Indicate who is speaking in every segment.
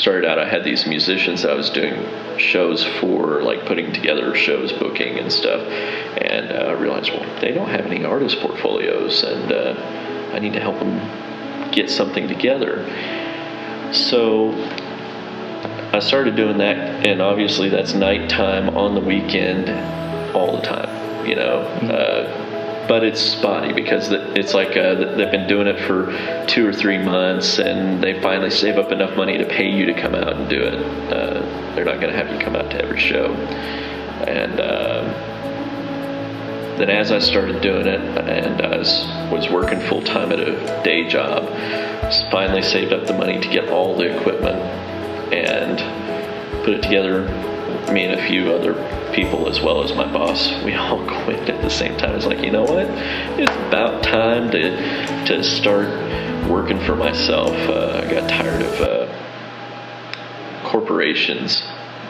Speaker 1: started out, I had these musicians that I was doing shows for, like putting together shows, booking and stuff, and I realized, well, they don't have any artist portfolios, and I need to help them get something together. So I started doing that, and obviously that's nighttime on the weekend all the time, you know. But it's spotty because it's like they've been doing it for 2 or 3 months, and they finally save up enough money to pay you to come out and do it. They're not going to have you come out to every show. And then as I started doing it, and I was working full-time at a day job, finally saved up the money to get all the equipment and put it together. Me and a few other people, as well as my boss, we all quit at the same time. It's like, you know what? It's about time to start working for myself. I got tired of corporations.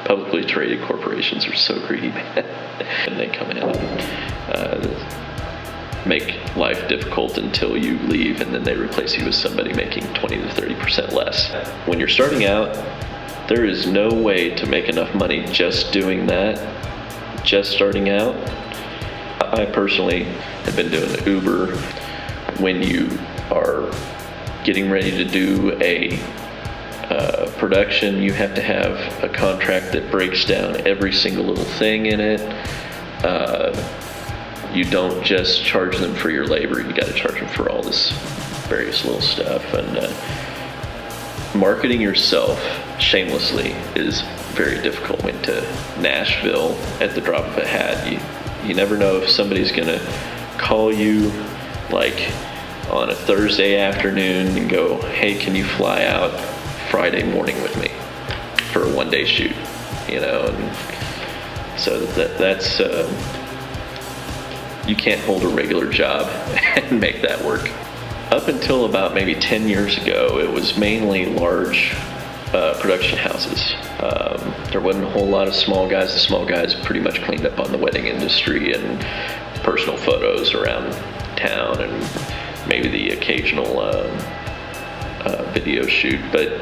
Speaker 1: Publicly traded corporations are so greedy, man. And they come in and make life difficult until you leave, and then they replace you with somebody making 20 to 30% less. When you're starting out, there is no way to make enough money just doing that, just starting out. I personally have been doing the Uber. When you are getting ready to do a production, you have to have a contract that breaks down every single little thing in it. You don't just charge them for your labor, you got to charge them for all this various little stuff. And marketing yourself shamelessly is very difficult. Went to Nashville at the drop of a hat. You never know if somebody's gonna call you like on a Thursday afternoon and go, hey, can you fly out Friday morning with me for a 1-day shoot, you know? And so that's you can't hold a regular job and make that work. Up until about maybe 10 years ago, it was mainly large production houses. There wasn't a whole lot of small guys. The small guys pretty much cleaned up on the wedding industry and personal photos around town, and maybe the occasional video shoot. But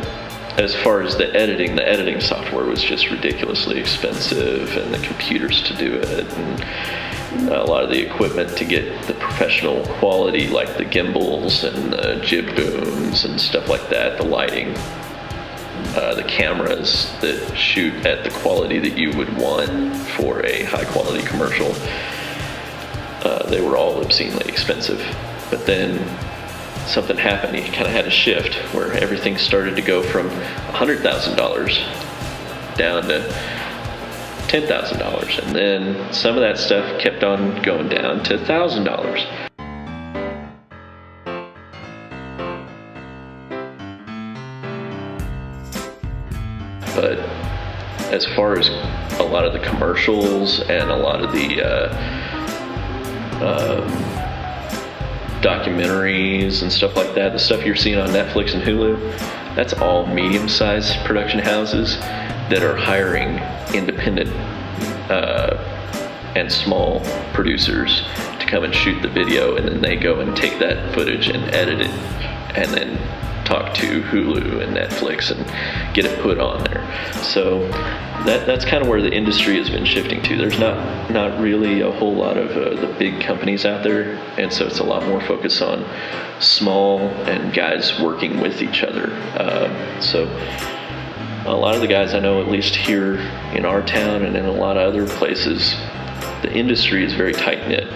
Speaker 1: as far as the editing software was just ridiculously expensive, and the computers to do it, and a lot of the equipment to get the professional quality, like the gimbals and the jib booms and stuff like that, the lighting, the cameras that shoot at the quality that you would want for a high quality commercial. They were all obscenely expensive. But then something happened. You kind of had a shift where everything started to go from $100,000 down to $10,000, and then some of that stuff kept on going down to $1,000. But as far as a lot of the commercials and a lot of the documentaries and stuff like that, the stuff you're seeing on Netflix and Hulu, that's all medium-sized production houses that are hiring independent and small producers to come and shoot the video, and then they go and take that footage and edit it, and then talk to Hulu and Netflix and get it put on there. So that's kind of where the industry has been shifting to. There's not really a whole lot of the big companies out there, and so it's a lot more focused on small and guys working with each other. So a lot of the guys I know, at least here in our town and in a lot of other places, the industry is very tight-knit.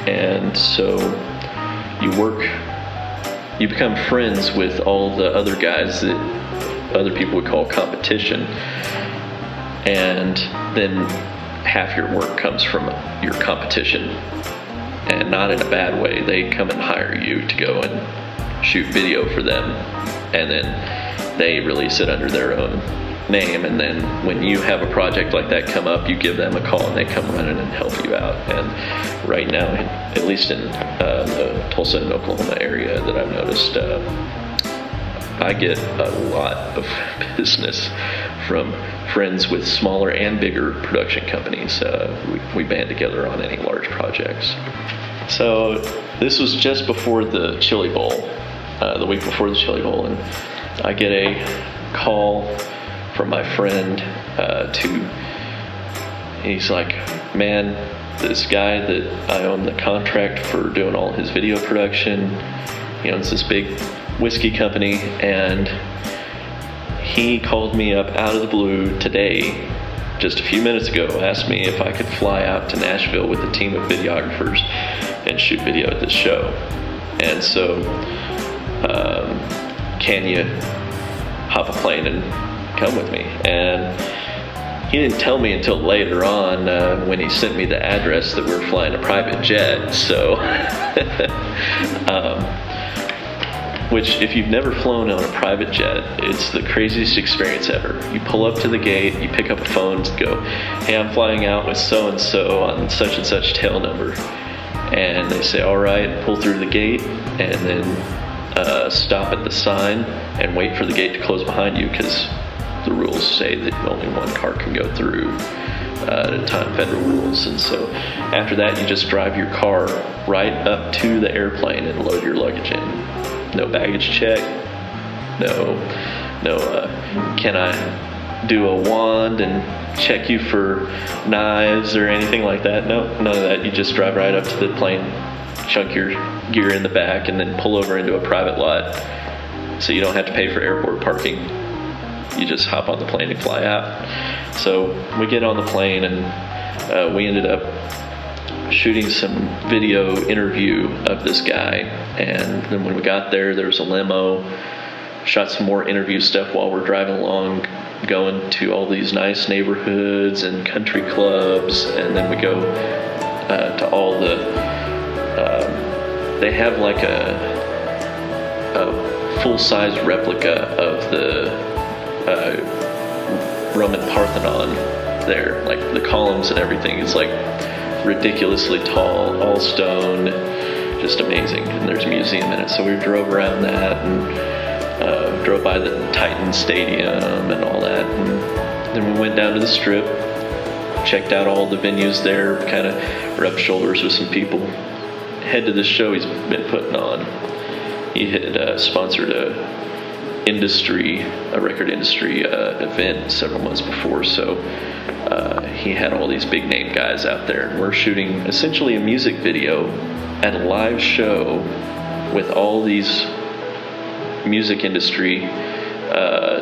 Speaker 1: And so you become friends with all the other guys that other people would call competition. And then half your work comes from your competition. And not in a bad way. They come and hire you to go and shoot video for them. And then they release it under their own name, and then when you have a project like that come up, you give them a call and they come running and help you out. And right now, at least in the Tulsa and Oklahoma area that I've noticed, I get a lot of business from friends with smaller and bigger production companies. We band together on any large projects. So this was just before the Chili Bowl, the week before the Chili Bowl, and I get a call from my friend he's like, man, this guy that I own the contract for doing all his video production, he owns this big whiskey company, and he called me up out of the blue today, just a few minutes ago, asked me if I could fly out to Nashville with a team of videographers and shoot video at this show. And so, can you hop a plane and come with me? And he didn't tell me until later on when he sent me the address that we're flying a private jet. So, which if you've never flown on a private jet, it's the craziest experience ever. You pull up to the gate, you pick up a phone and go, hey, I'm flying out with so-and-so on such and such tail number. And they say, all right, pull through the gate, and then stop at the sign and wait for the gate to close behind you, because the rules say that only one car can go through at a time, federal rules. And so after that, you just drive your car right up to the airplane and load your luggage in. No baggage check, no, can I do a wand and check you for knives or anything like that? No, none of that. You just drive right up to the plane, chunk your gear in the back, and then pull over into a private lot, so you don't have to pay for airport parking. You just hop on the plane and fly out. So we get on the plane, and we ended up shooting some video interview of this guy. And then when we got there, there was a limo, shot some more interview stuff while we're driving along, going to all these nice neighborhoods and country clubs. And then we go to all the they have like a full-size replica of the Roman Parthenon there. Like the columns and everything is like ridiculously tall, all stone, just amazing. And there's a museum in it. So we drove around that and drove by the Titan Stadium and all that. And then we went down to the Strip, checked out all the venues there, kind of rubbed shoulders with some people. Head to this show he's been putting on. He had sponsored a record industry event several months before, so he had all these big name guys out there, and we're shooting essentially a music video at a live show with all these music industry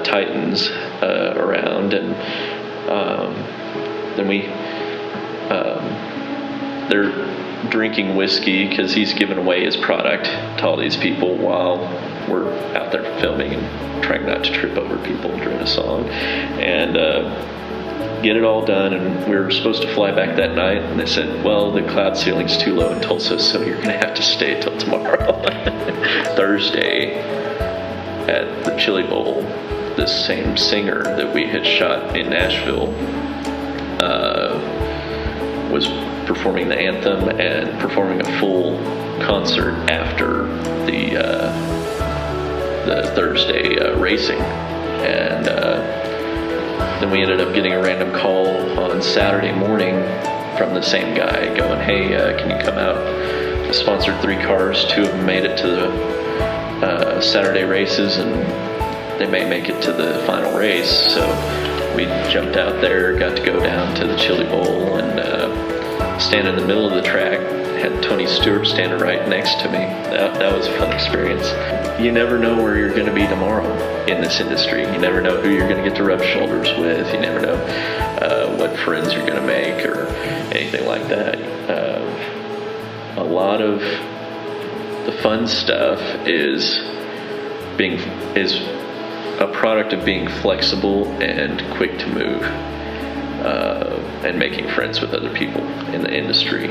Speaker 1: titans around. And then they're drinking whiskey because he's giving away his product to all these people while we're out there filming and trying not to trip over people during a song, and get it all done. And we were supposed to fly back that night, and they said, well, the cloud ceiling's too low in Tulsa, so you're gonna have to stay till tomorrow. Thursday at the Chili Bowl, this same singer that we had shot in Nashville was performing the anthem and performing a full concert after the Thursday racing. And then we ended up getting a random call on Saturday morning from the same guy going, hey, can you come out? I sponsored 3 cars, 2 of them made it to the Saturday races, and they may make it to the final race. So we jumped out there, got to go down to the Chili Bowl and stand in the middle of the track. Had Tony Stewart standing right next to me. That was a fun experience. You never know where you're going to be tomorrow in this industry. You never know who you're going to get to rub shoulders with. You never know what friends you're going to make or anything like that. A lot of the fun stuff is a product of being flexible and quick to move, and making friends with other people in the industry.